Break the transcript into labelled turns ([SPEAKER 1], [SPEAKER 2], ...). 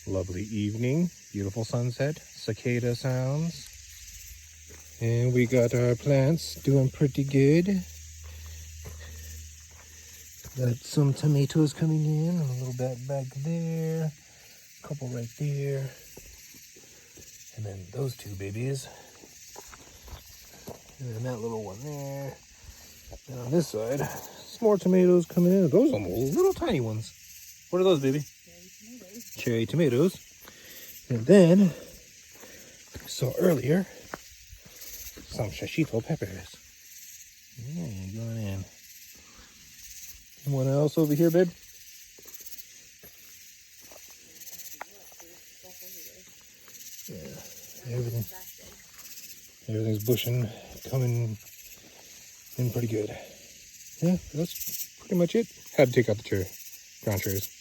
[SPEAKER 1] Lovely evening, beautiful sunset, cicada sounds. And we got our plants doing pretty good. Got some tomatoes coming in, a little bit back there, a couple right there, and then those two babies. And then that little one there. And on this side, some more tomatoes coming in. Those are little tiny ones. What are those, baby? Cherry tomatoes. And then, I saw earlier, some shishito peppers. Yeah, going in. What else over here, babe? Yeah, everything's bushing, coming in pretty good. Yeah, that's pretty much it. Had to take out the ground cherries.